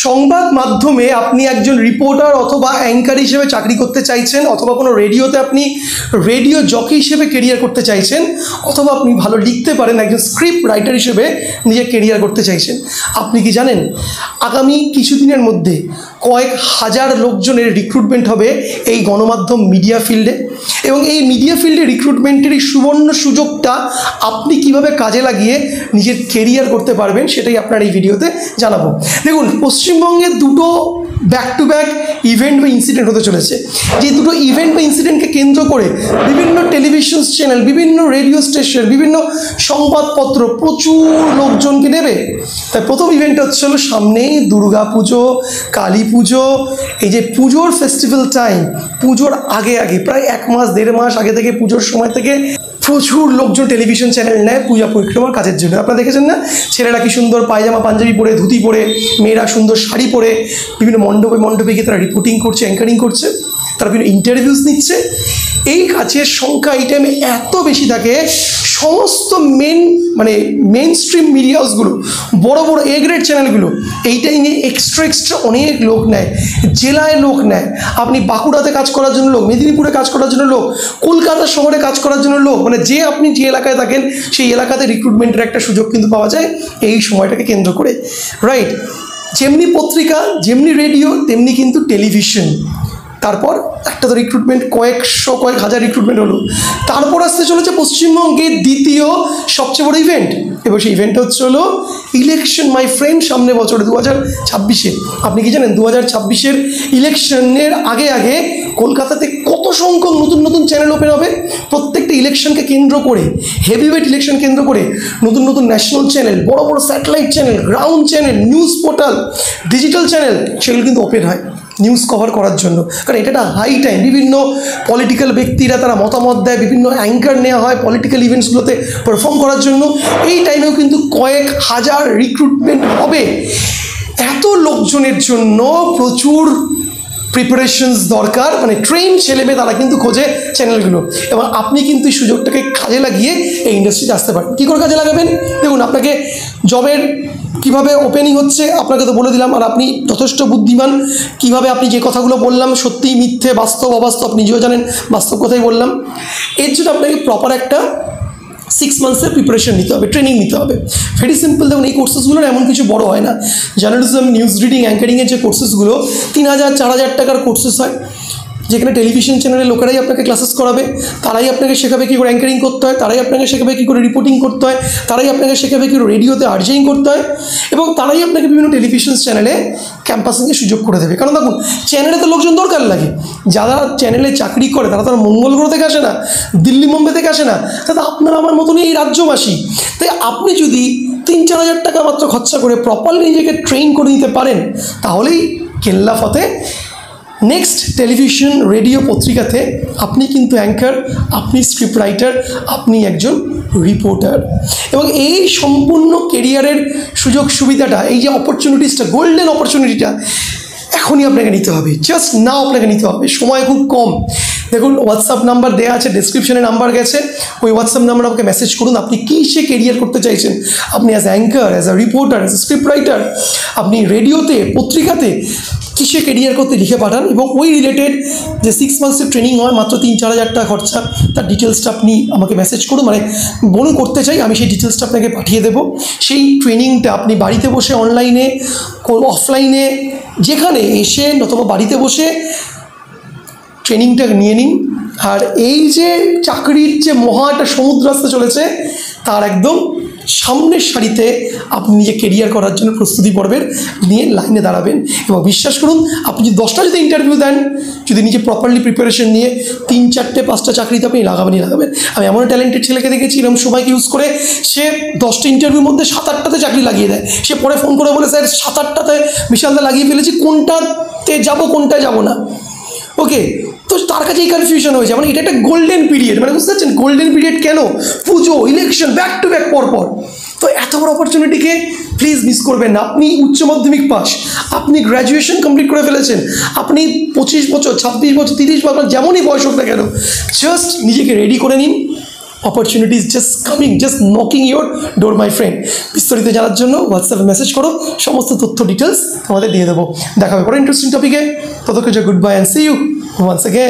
সংবাদ মাধ্যমে আপনি একজন রিপোর্টার অথবা অ্যাঙ্কার হিসেবে চাকরি করতে চাইছেন, অথবা কোনো রেডিওতে আপনি রেডিও জকি হিসেবে কেরিয়ার করতে চাইছেন, অথবা আপনি ভালো লিখতে পারেন একজন স্ক্রিপ্ট রাইটার হিসেবে নিজের কেরিয়ার করতে চাইছেন, আপনি কি জানেন আগামী কিছুদিনের মধ্যে কয়েক হাজার লোকজনের রিক্রুটমেন্ট হবে এই গণমাধ্যম মিডিয়া ফিল্ডে। এবং এই মিডিয়া ফিল্ডে রিক্রুটমেন্টের এই সুবর্ণ সুযোগটা আপনি কিভাবে কাজে লাগিয়ে নিজের কেরিয়ার করতে পারবেন সেটাই আপনার এই ভিডিওতে জানাবো। দেখুন, পশ্চিমবঙ্গে দুটো ব্যাক টু ব্যাক ইভেন্ট বা ইনসিডেন্ট হতে চলেছে। যে দুটো ইভেন্ট বা ইনসিডেন্টকে কেন্দ্র করে বিভিন্ন টেলিভিশন চ্যানেল, বিভিন্ন রেডিও স্টেশন, বিভিন্ন সংবাদপত্র প্রচুর লোকজনকে নেবে। তাই প্রথম ইভেন্ট হচ্ছে হলো সামনেই দুর্গা পুজো, কালী পুজো। এই যে পুজোর ফেস্টিভ্যাল টাইম, পুজোর আগে আগে প্রায় 1 মাস 1.5 মাস আগে থেকে, পুজোর সময় থেকে প্রচুর লোকজন টেলিভিশন চ্যানেল নেয় পূজা পরিক্রমার কাজের জন্য। আপনারা দেখেছেন না, ছেলেরা কি সুন্দর পায়জামা পাঞ্জাবি পরে, ধুতি পরে, মেয়েরা সুন্দর শাড়ি পরে বিভিন্ন মণ্ডপে মণ্ডপে গিয়ে তারা রিপোর্টিং করছে, অ্যাঙ্কারিং করছে, তারা বিভিন্ন ইন্টারভিউস নিচ্ছে। এই কাজের সংখ্যা এই টাইমে এত বেশি থাকে, সমস্ত মেন স্ট্রিম মিডিয়া হাউসগুলো, বড় বড় এ গ্রেড চ্যানেলগুলো এই টাইমে এক্সট্রা অনেক লোক নেয়, জেলায় লোক নেয়। আপনি বাঁকুড়াতে কাজ করার জন্য লোক, মেদিনীপুরে কাজ করার জন্য লোক, কলকাতা শহরে কাজ করার জন্য লোক, আপনি যে এলাকায় থাকেন সেই এলাকাতে রিক্রুটমেন্টের একটা সুযোগ কিন্তু পাওয়া যায় এই সময়টাকে কেন্দ্র করে, রাইট? যেমনি পত্রিকা, যেমনি রেডিও, তেমনি কিন্তু টেলিভিশন। তারপর একটা তো রিক্রুটমেন্ট, কয়েক হাজার রিক্রুটমেন্ট হলো। তারপর আসতে চলেছে পশ্চিমবঙ্গের দ্বিতীয় সবচেয়ে বড় ইভেন্ট, এবং সেই ইভেন্টটা হচ্ছে হলো ইলেকশন মাই ফ্রেন্ড। সামনে বছরে 2026-এ আপনি কি জানেন 2026-এর ইলেকশনের আগে আগে কলকাতাতে কত সংখ্যক নতুন নতুন চ্যানেল ওপেন হবে? প্রত্যেকটা ইলেকশনকে কেন্দ্র করে, হেভিওয়েট ইলেকশন কেন্দ্র করে নতুন নতুন ন্যাশনাল চ্যানেল, বড় বড় satellite channel, ground channel, news portal, digital channel, সেগুলো কিন্তু ওপেন হয় নিউজ কভার করার জন্য। কারণ এটা হাই টাইম, বিভিন্ন পলিটিক্যাল ব্যক্তিরা তারা মতামত দেয়, বিভিন্ন অ্যাঙ্কার নেওয়া হয় পলিটিক্যাল ইভেন্টসগুলোতে পারফর্ম করার জন্য। এই টাইমেও কিন্তু কয়েক হাজার রিক্রুটমেন্ট হবে। এত লোকজনের জন্য প্রচুর প্রিপারেশনস দরকার, ট্রেন ছেলেমেয়ে তারা কিন্তু খোঁজে চ্যানেলগুলো। এবং আপনি কিন্তু এই সুযোগটাকে কাজে লাগিয়ে এই ইন্ডাস্ট্রিতে আসতে পারেন। কী করে কাজে লাগাবেন? দেখুন, আপনাকে জবের কীভাবে ওপেনিং হচ্ছে আপনাকে তো বলে দিলাম, আর আপনি যথেষ্ট বুদ্ধিমান। কিভাবে আপনি যে কথাগুলো বললাম সত্যি মিথ্যে, বাস্তব অবাস্তব, আপনি নিজেও জানেন, বাস্তব কথাই বললাম। এর জন্য আপনাকে প্রপার একটা 6 মান্থসের প্রিপারেশন নিতে হবে, ট্রেনিং নিতে হবে। Very simple. দেখুন, এই কোর্সেসগুলোর এমন কিছু বড় হয় না। জার্নালিজম, নিউজ রিডিং, অ্যাঙ্কারিংয়ের যে কোর্সেসগুলো 3000-4000 টাকার কোর্সেস হয়, যেখানে টেলিভিশন চ্যানেলের লোকেরাই আপনাকে ক্লাসেস করাবে, তারাই আপনাকে শেখাবে কী করে অ্যাঙ্কারিং করতে হয়, তারাই আপনাকে শেখাবে কী করে রিপোর্টিং করতে হয়, তারাই আপনাকে শেখাবে কী করে রেডিওতে আর্জিং করতে হয়, এবং তারাই আপনাকে বিভিন্ন টেলিভিশন চ্যানেলে ক্যাম্পাসিংয়ের সুযোগ করে দেবে। কারণ দেখুন, চ্যানেলে তো লোকজন দরকার লাগে। যারা চ্যানেলে চাকরি করে তারা তো মঙ্গল গ্রহ থেকে আসে না, দিল্লি মুম্বাই থেকে আসে না, তাতে আপনারা আমার মতনই এই রাজ্যবাসী। তাই আপনি যদি 3-4 হাজার টাকা মাত্র খরচা করে প্রপারলি নিজেকে ট্রেন করে নিতে পারেন, তাহলেই কেল্লা ফতে। নেক্সট টেলিভিশন, রেডিও, পত্রিকাতে আপনি কিন্তু অ্যাঙ্কার, আপনি স্ক্রিপ্ট রাইটার, আপনি একজন রিপোর্টার। এবং এই সম্পূর্ণ কেরিয়ারের সুযোগ সুবিধাটা, এই যে অপরচুনিটিসটা, গোল্ডেন অপরচুনিটিটা এখনই আপনাকে নিতে হবে, জাস্ট নাও আপনাকে নিতে হবে। সময় খুব কম। দেখুন, হোয়াটসঅ্যাপ নাম্বার দেওয়া আছে, ডেসক্রিপশনে নাম্বার গেছে, ওই হোয়াটসঅ্যাপ নাম্বার আমাকে মেসেজ করুন। আপনি কী সে কেরিয়ার করতে চাইছেন? আপনি as anchor, as a reporter, as a script writer, আপনি রেডিওতে, পত্রিকাতে কিসে কেরিয়ার করতে লিখে পাঠান, এবং ওই রিলেটেড যে 6 মান্থসের ট্রেনিং হয়, মাত্র 3-4 হাজার টাকা খরচা, তার ডিটেলসটা আপনি আমাকে মেসেজ করুন। বলুন করতে চাই, আমি সেই ডিটেলসটা আপনাকে পাঠিয়ে দেবো। সেই ট্রেনিংটা আপনি বাড়িতে বসে, অনলাইনে, অফলাইনে, যেখানে এসে অথবা বাড়িতে বসে ট্রেনিংটা নিয়ে নিন। আর এই যে চাকরির যে মহা একটা সমুদ্র আসতে চলেছে, তার একদম সামনের সারিতে আপনি নিজে কেরিয়ার করার জন্য প্রস্তুতি পর্বের নিয়ে লাইনে দাঁড়াবেন। এবং বিশ্বাস করুন, আপনি যদি 10টা যদি ইন্টারভিউ দেন, যদি নিজে প্রপারলি প্রিপারেশন নিয়ে 3-4-5টা চাকরিতে আপনি লাগাবেনই লাগাবেন। আমি এমন ট্যালেন্টেড ছেলেকে দেখেছি, এরকম সময়কে ইউজ করে সে 10টা ইন্টারভিউর মধ্যে 7-8টাতে চাকরি লাগিয়ে দেয়। সে পরে ফোন করে বলে, স্যার 7-8টাতে বিশালদা লাগিয়ে ফেলেছি, কোনটাতে যাব কোনটায় যাব না। ওকে, তো তার কাছে এই কনফিউশন হয়েছে। এটা একটা গোল্ডেন পিরিয়ড, বুঝতে পারছেন গোল্ডেন পিরিয়ড কেন? পুজো, ইলেকশন, ব্যাক টু ব্যাক পরপর। তো এত বড় অপরচুনিটিকে প্লিজ মিস করবেন না। আপনি উচ্চ মাধ্যমিক পাস, আপনি গ্র্যাজুয়েশন কমপ্লিট করে ফেলেছেন, আপনি 25 বছর, 26 বছর, 30 বছর, যেমনই বয়স হোক না কেন, জাস্ট নিজেকে রেডি করে নিন। Opportunities just coming, just knocking your door my friend. বিস্তারিত জানার জন্য হোয়াটসঅ্যাপে মেসেজ করো, সমস্ত তথ্য ডিটেলস তোমাদের দিয়ে দেবো। দেখা হবে পরে ইন্টারেস্টিং টপিকে। ততক্ষণ good bye and see you once again.